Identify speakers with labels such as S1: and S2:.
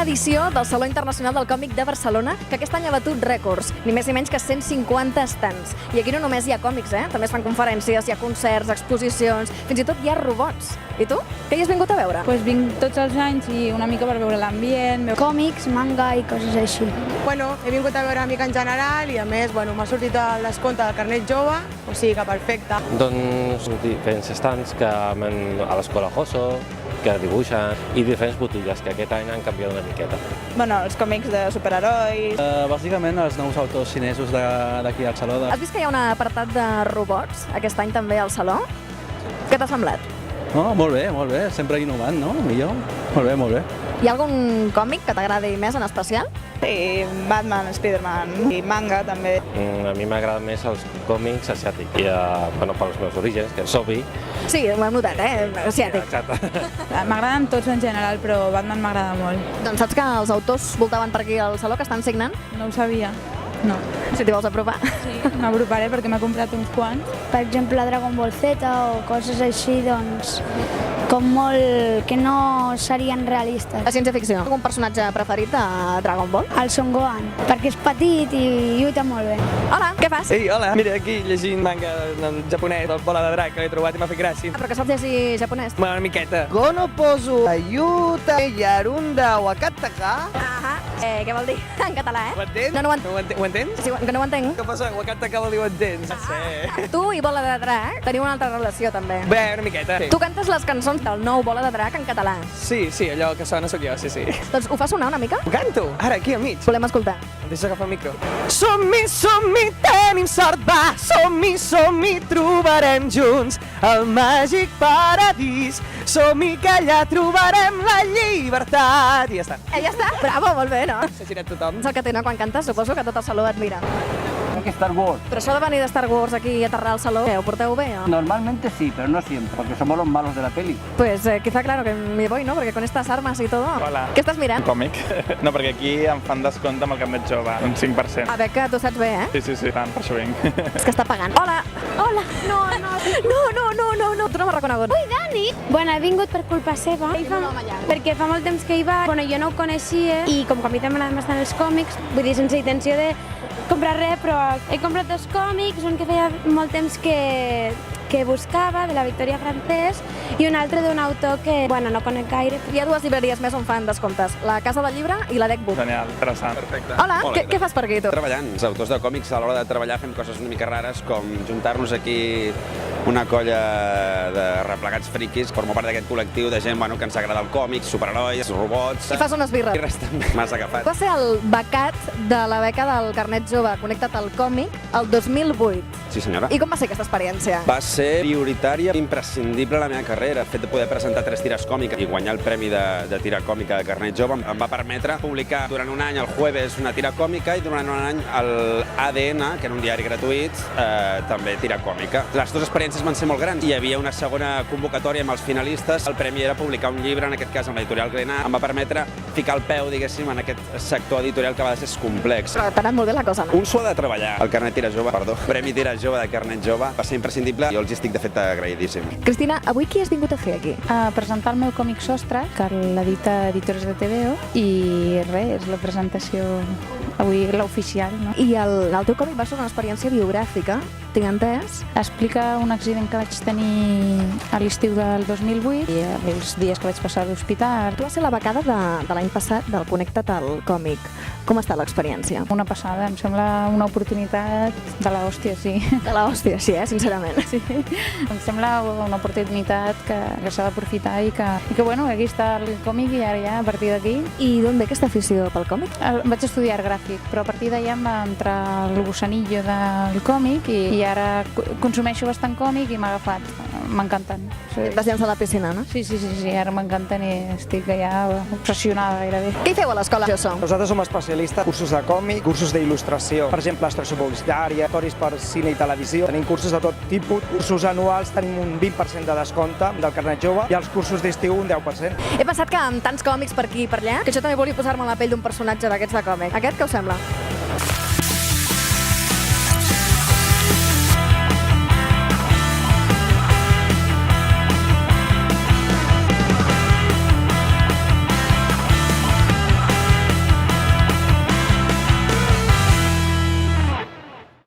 S1: edició del Saló Internacional del Còmic de Barcelona, que aquest any ha batut rècords, ni més ni menys que 150 estants. I aquí no només hi ha còmics, també es fan conferències, hi ha concerts, exposicions, fins i tot hi ha robots. I tu? Què hi has vingut a veure?
S2: Pues vinc tots els anys i una mica per veure l'ambient.
S3: Còmics, manga i coses així.
S4: Bueno, he vingut a veure una mica en general i a més m'ha sortit el descompte del carnet jove, o sigui que perfecte.
S5: Doncs diferents estants que van a l'escola Joso, que dibuixen, i diferents botigues que aquest any han canviat una miqueta.
S2: Bueno, els còmics de superherois.
S6: Bàsicament els nous autors xinesos d'aquí al Saló.
S1: Has vist que hi ha un apartat de robots aquest any també al Saló? Què t'ha semblat?
S6: No, molt bé, sempre innovant, no? Millor. Molt bé.
S1: Hi ha algun còmic que t'agradi més en especial?
S2: Sí, Batman, Spiderman i manga també.
S5: A mi m'agraden més els còmics asiàtics, i pels meus orígens, que és obvi.
S1: Sí, ho hem notat, asiàtic.
S5: Exacte.
S2: M'agraden tots en general, però Batman m'agrada molt.
S1: Doncs saps que els autors voltaven per aquí al Saló, que estan signant?
S2: No ho sabia. No.
S1: Si t'hi vols apropar.
S2: Sí, m'aproparé perquè m'he comprat uns quants.
S3: Per exemple, Dragon Ball Z o coses així, doncs, com molt que no serien realistes.
S1: La ciència-ficció. Algun personatge preferit de Dragon Ball?
S3: El Son Gohan, perquè és petit i lluita molt bé.
S1: Hola, què fas?
S7: Ei, hola. Mira, aquí llegint manga en japonès, el Bola de Drac, que l'he trobat i m'ha fet gràcia.
S1: Però que saps llegir japonès?
S7: Una miqueta.
S8: Gonopozu Ayuta Yarunda Wakataka.
S1: Ahà. Què vol dir en català,
S7: Ho entens?
S1: No ho
S7: Ho entens?
S1: Sí, que no ho entenc.
S7: Què passa? Wakataka vol dir ho entens? Sí.
S1: Tu i Bola de Drac teniu una altra relació, també.
S7: Bé, una miqueta.
S1: Tu cantes les cançons del nou Bola de Drac en català.
S7: Sí, allò que sona sóc jo, sí.
S1: Doncs ho fa sonar una mica?
S7: Ho canto, ara, aquí al mig.
S1: Volem escoltar.
S7: Em deixa agafar el micro. Som-hi, tenim sort, va! Som-hi, trobarem junts el màgic paradís. Som-hi, que allà trobarem la llibertat. I ja està.
S1: Ja està? Bravo, molt bé, no?
S7: S'ha girat tothom.
S1: És el que té, no? Quan cantes, suposo que tot el saló et mira.
S8: Que Star Wars.
S1: Però això de venir de Star Wars aquí i aterrar al saló, ho porteu bé, o?
S8: Normalmente sí, pero no siempre, porque somos los malos de la peli.
S1: Pues quizá claro que me voy, ¿no? Porque con estas armas y todo...
S9: Hola.
S1: Què estàs mirant?
S9: Còmic. No, perquè aquí em fan descompte amb el carnet jove, un 5%.
S1: A veure, que tu saps bé,
S9: Sí, tant, per això vinc.
S1: És que està pagant. Hola! Hola! No. Tu no m'has reconegut.
S3: Ui, Dani! Bueno, he vingut per culpa seva, perquè fa molt temps que hi va, bueno, jo no ho coneixia, i com que a mi també m'agraden bastant els còmics, vull dir, sense intenció de comprar res, però he comprat dos còmics, un que feia molt temps que buscava, de la Victòria Francès, i un altre d'un autor que, bueno, no conec gaire.
S1: Hi ha dues llibreries més on fan descomptes, la Casa del Llibre i la Deck Book.
S9: Genial, interessant. Perfecte.
S1: Hola, què fas per aquí, tu?
S10: Treballant. Els autors de còmics, a l'hora de treballar, fem coses una mica rares, com juntar-nos aquí una colla de replegats friquis, formo part d'aquest col·lectiu de gent que ens agrada el còmic, superherois, robots...
S1: I fas unes birres.
S10: I res també, m'has agafat.
S1: Va ser el becat de la beca del Carnet Jove Connecta't al Còmic el 2008.
S10: Sí, senyora.
S1: I com va ser aquesta experiència?
S10: Va ser prioritària, imprescindible a la meva carrera. El fet de poder presentar 3 tires còmiques i guanyar el premi de tira còmica de Carnet Jove em va permetre publicar durant un any el Jueves una tira còmica i durant un any l'ADN, que era un diari gratuït, també tira còmica. Les dues experiències van ser molt grans. Hi havia una segona convocatòria amb els finalistes. El premi era publicar un llibre, en aquest cas amb l'editorial Grenat. Em va permetre ficar el peu, diguéssim, en aquest sector editorial que a vegades és complex.
S1: Però t'ha anat molt bé la cosa, no?
S10: Un s'ho ha de treballar. El Carnet Tira Jove, Premi Tira Jove de Carnet Jove va ser imprescindible i jo els estic de fet agraïdíssim.
S1: Cristina, avui qui has vingut a fer aquí?
S2: A presentar el meu còmic Sostre, que l'edita Editors de TVO, i res, és la presentació avui, l'oficial, no?
S1: I el teu còmic va ser una experiència biogràfica, tinc entès?
S2: Explica un accident que vaig tenir a l'estiu del 2008 i els dies que vaig passar a l'hospital.
S1: Tu vas ser la becada de l'any passat del Connecta't al Còmic. Com està l'experiència?
S2: Una passada, em sembla una oportunitat de l'hòstia, sí.
S1: De l'hòstia, sí, sincerament.
S2: Sí. Em sembla una oportunitat que s'ha d'aprofitar i que, bueno, aquí està el còmic i ara ja, a partir d'aquí.
S1: I d'on ve aquesta afició pel còmic?
S2: Vaig estudiar gràfic, però a partir d'allà em va entrar el gossanillo del còmic i ara consumeixo bastant còmic i m'ha agafat. M'encanten.
S1: Sí. Vas llançar a la piscina, no?
S2: Sí, ara m'encanten i estic ja obsessionada gairebé.
S1: Què hi feu a l'escola?
S7: Nosaltres som especialistes, cursos de còmic, cursos d'il·lustració, per exemple, extracció publicitària, històries per cine i televisió. Tenim cursos de tot tipus, cursos anuals tenim un 20% de descompte del Carnet Jove i els cursos d'estiu un 10%.
S1: He pensat que amb tants còmics per aquí i per allà, que jo també volia posar-me a la pell d'un personatge d'aquests de còmic. Aquest què us sembla?